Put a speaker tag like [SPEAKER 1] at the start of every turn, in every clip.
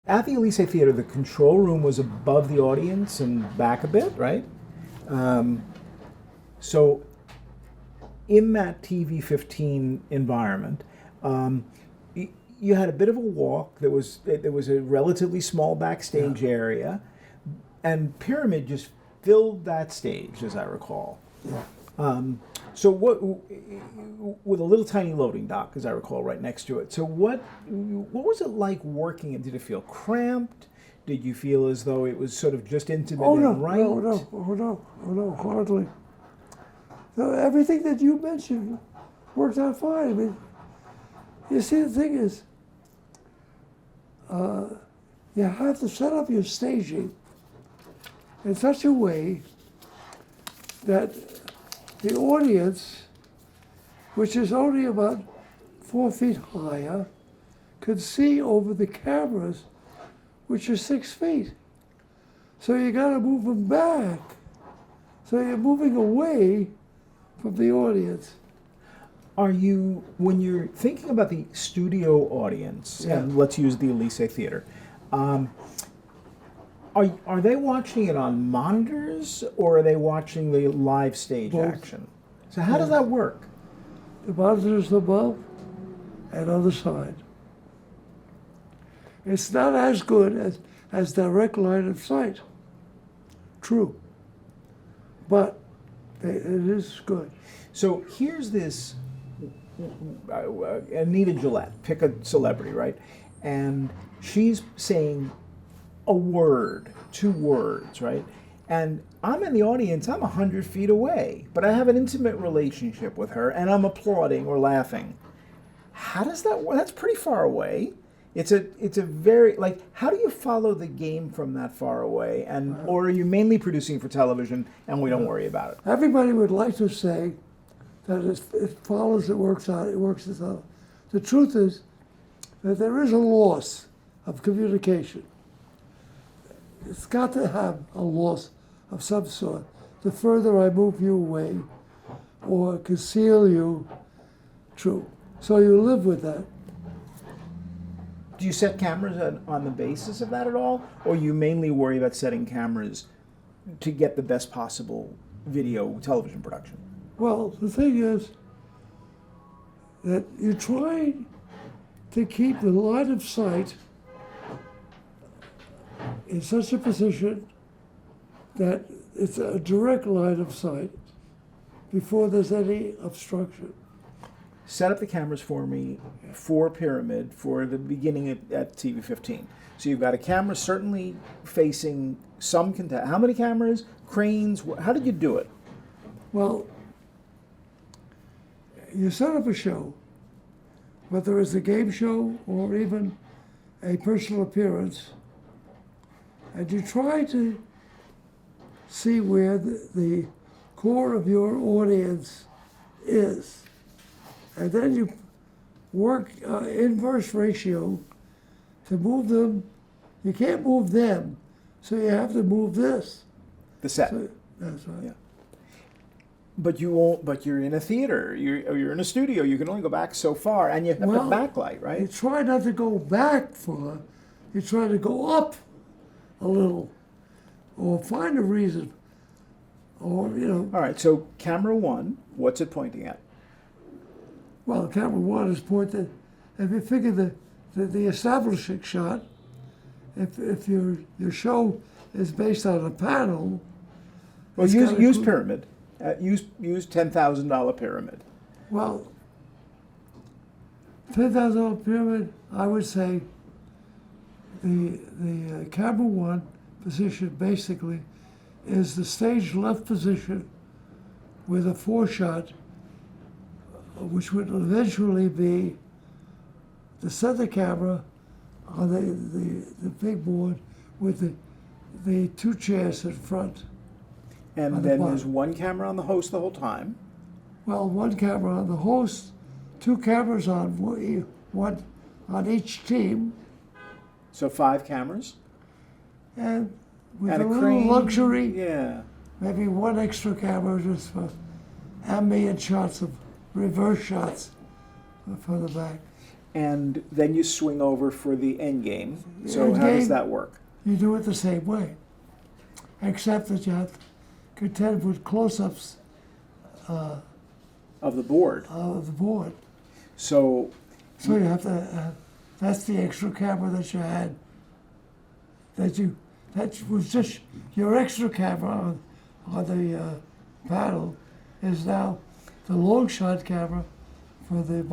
[SPEAKER 1] At the Elysee Theater, the control room was above the audience and back a bit, right? Um, so in that TV 15 environment, um, you had a bit of a walk. There was a relatively small backstage area, and Pyramid just filled that stage, as I recall.
[SPEAKER 2] Yeah.
[SPEAKER 1] So what, with a little tiny loading dock, as I recall, right next to it. So what was it like working it? Did it feel cramped? Did you feel as though it was sort of just intimate
[SPEAKER 2] Oh no,
[SPEAKER 1] and right?
[SPEAKER 2] no, hardly. So everything that you mentioned worked out fine. I mean, you see, the thing is, you have to set up your staging in such a way that the audience, which is only about 4 feet higher, could see over the cameras, which are 6 feet. So you got to move them back. So you're moving away from the audience.
[SPEAKER 1] Are you, when you're thinking about the studio audience, and let's use the Elysee Theater, are they watching it on monitors, or are they watching the live stage
[SPEAKER 2] Both.
[SPEAKER 1] action? So how does that work?
[SPEAKER 2] The monitors above and on the side. It's not as good as direct line of sight. True. But it is good.
[SPEAKER 1] So here's this Anita Gillette, pick a celebrity, right? And she's saying a word, 2 words, right? And I'm in the audience, I'm 100 feet away, but I have an intimate relationship with her and I'm applauding or laughing. How does that work? That's pretty far away. It's a very, like, how do you follow the game from that far away? And or are you mainly producing for television and we don't worry about it?
[SPEAKER 2] Everybody would like to say that it follows, it works out, it works out. The truth is that there is a loss of communication. It's got to have a loss of some sort. The further I move you away or conceal you, true. So you live with that.
[SPEAKER 1] Do you set cameras on the basis of that at all? Or you mainly worry about setting cameras to get the best possible video television production?
[SPEAKER 2] Well, the thing is that you try to keep the line of sight in such a position that it's a direct line of sight before there's any obstruction.
[SPEAKER 1] Set up the cameras for me for Pyramid for the beginning at TV 15. So you've got a camera certainly facing some content. How many cameras? Cranes? How did you do it?
[SPEAKER 2] Well, you set up a show, whether it's a game show or even a personal appearance, and you try to see where the core of your audience is. And then you work inverse ratio to move them. You can't move them, so you have to move this.
[SPEAKER 1] The set.
[SPEAKER 2] So, that's right.
[SPEAKER 1] Yeah. But you won't. But you're in a theater. You're in a studio. You can only go back so far, and you have
[SPEAKER 2] Well,
[SPEAKER 1] a backlight,
[SPEAKER 2] You
[SPEAKER 1] right?
[SPEAKER 2] try not to go back far. You try to go up a little, or find a reason, or
[SPEAKER 1] All right. So camera 1, what's it pointing at?
[SPEAKER 2] Well, camera 1 is pointed. If you figure the establishing shot, if your show is based on a panel,
[SPEAKER 1] Well,
[SPEAKER 2] it's
[SPEAKER 1] use
[SPEAKER 2] gotta
[SPEAKER 1] use
[SPEAKER 2] include-
[SPEAKER 1] Pyramid. Use $10,000 Pyramid.
[SPEAKER 2] Well, $10,000 pyramid, I would say the camera 1 position basically is the stage left position with a 4-shot, which would eventually be the center camera on the big board with the 2 chairs in front.
[SPEAKER 1] And
[SPEAKER 2] On the
[SPEAKER 1] then
[SPEAKER 2] bottom.
[SPEAKER 1] there's one camera on the host the whole time.
[SPEAKER 2] Well, 1 camera on the host, 2 cameras on one on each team,
[SPEAKER 1] So 5 cameras.
[SPEAKER 2] and with
[SPEAKER 1] And
[SPEAKER 2] a
[SPEAKER 1] a
[SPEAKER 2] little
[SPEAKER 1] crane.
[SPEAKER 2] luxury,
[SPEAKER 1] Yeah.
[SPEAKER 2] maybe 1 extra camera just for ambient shots of reverse shots from the back.
[SPEAKER 1] And then you swing over for the end game. So
[SPEAKER 2] End
[SPEAKER 1] how does
[SPEAKER 2] game,
[SPEAKER 1] that work?
[SPEAKER 2] You do it the same way, except that you have to contend with close-ups
[SPEAKER 1] Of the board.
[SPEAKER 2] of the board.
[SPEAKER 1] So
[SPEAKER 2] So you have to. That's the extra camera that you had. That was just your extra camera on the paddle is now the long shot camera for the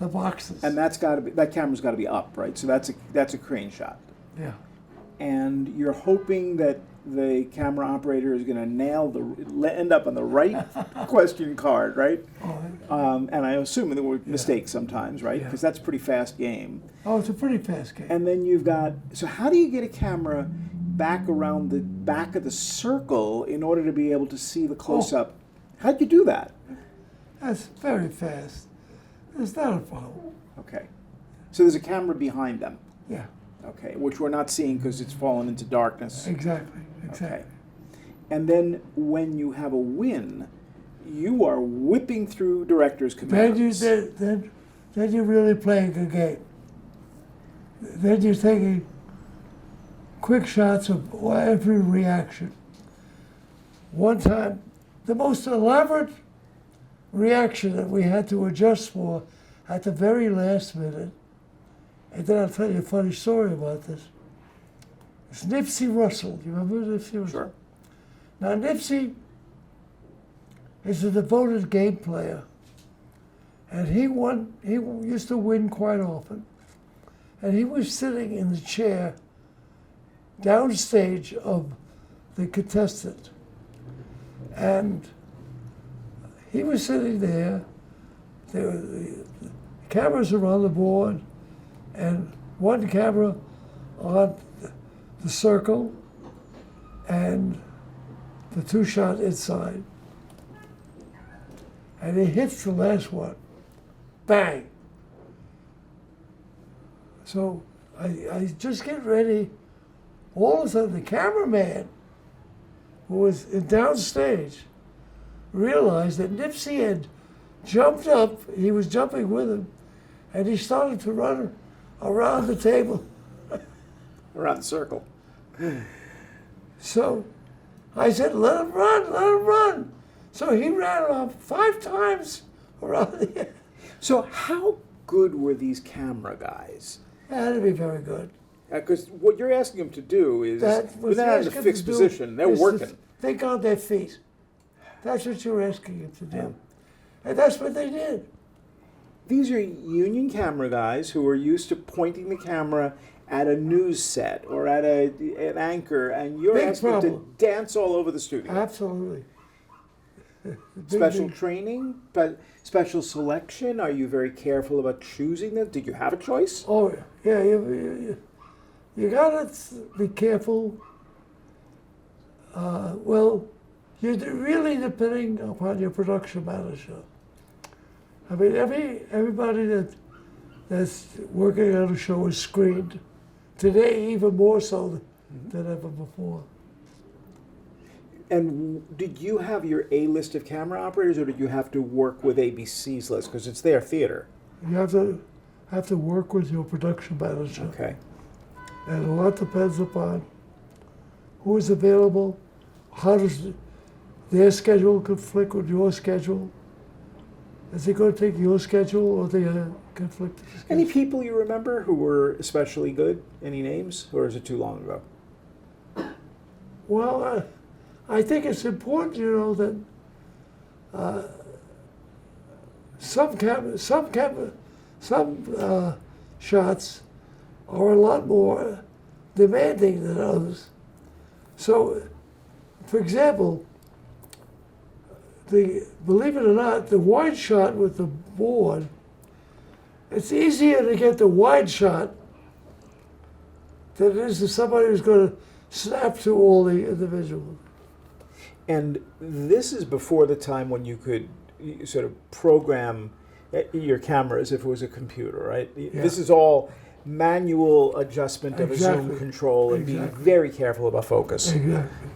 [SPEAKER 2] boxes.
[SPEAKER 1] and that camera's got to be up, right? So that's a crane shot.
[SPEAKER 2] Yeah.
[SPEAKER 1] And you're hoping that the camera operator is going to end up on the right question card, right?
[SPEAKER 2] Oh,
[SPEAKER 1] And I assume there were mistakes sometimes, right? Because that's a pretty fast game.
[SPEAKER 2] oh, it's a pretty fast game.
[SPEAKER 1] And then you've got, so how do you get a camera back around the back of the circle in order to be able to see the close-up? How'd you do that?
[SPEAKER 2] That's very fast. It's not a problem.
[SPEAKER 1] Okay. So there's a camera behind them,
[SPEAKER 2] Yeah,
[SPEAKER 1] okay, which we're not seeing because it's fallen into darkness.
[SPEAKER 2] exactly.
[SPEAKER 1] Okay. And then when you have a win, you are whipping through director's commands.
[SPEAKER 2] Then you're really playing a game. Then you're taking quick shots of every reaction. One time, the most elaborate reaction that we had to adjust for at the very last minute, and then I'll tell you a funny story about this. It's Nipsey Russell. You remember Nipsey Russell?
[SPEAKER 1] Sure.
[SPEAKER 2] Now, Nipsey is a devoted game player, and he used to win quite often. And he was sitting in the chair downstage of the contestant. And he was sitting there. The cameras are on the board, and one camera on the circle, and the two shot inside. And he hits the last one. Bang! So I just get ready. All of a sudden, the cameraman, who was downstage, realized that Nipsey had jumped up. He was jumping with him, and he started to run around the table.
[SPEAKER 1] Around the circle.
[SPEAKER 2] So I said, let him run. So he ran off 5 times around the.
[SPEAKER 1] So how good were these camera guys?
[SPEAKER 2] That'd be very good.
[SPEAKER 1] Because what you're asking them to do is,
[SPEAKER 2] Was
[SPEAKER 1] without in a
[SPEAKER 2] asking
[SPEAKER 1] fixed
[SPEAKER 2] to do
[SPEAKER 1] position, they're
[SPEAKER 2] is to
[SPEAKER 1] working.
[SPEAKER 2] think on their feet. That's what you're asking them to do. And that's what they did.
[SPEAKER 1] These are union camera guys who are used to pointing the camera at a news set or at an anchor, and you're
[SPEAKER 2] Big
[SPEAKER 1] asking them to
[SPEAKER 2] problem.
[SPEAKER 1] dance all over the studio.
[SPEAKER 2] Absolutely.
[SPEAKER 1] Special training, but special selection. Are you very careful about choosing them? Did you have a choice?
[SPEAKER 2] Oh, yeah, you gotta be careful. Well, you're really depending upon your production manager. I mean, everybody that's working on a show is screened. Today, even more so than ever before.
[SPEAKER 1] And did you have your A list of camera operators, or did you have to work with ABC's list because it's their theater?
[SPEAKER 2] You have to work with your production manager.
[SPEAKER 1] Okay.
[SPEAKER 2] And a lot depends upon who is available, how does their schedule conflict with your schedule. Is it going to take your schedule or the conflict?
[SPEAKER 1] Any people you remember who were especially good? Any names, or is it too long ago?
[SPEAKER 2] Well, I think it's important, that some shots are a lot more demanding than others. So, for example, believe it or not, the wide shot with the board, it's easier to get the wide shot than it is to somebody who's going to snap to all the individuals.
[SPEAKER 1] And this is before the time when you could sort of program your camera as if it was a computer, right?
[SPEAKER 2] Yeah.
[SPEAKER 1] This is all manual adjustment of a zoom
[SPEAKER 2] Exactly.
[SPEAKER 1] control and being
[SPEAKER 2] Exactly.
[SPEAKER 1] very careful about focus.
[SPEAKER 2] Exactly.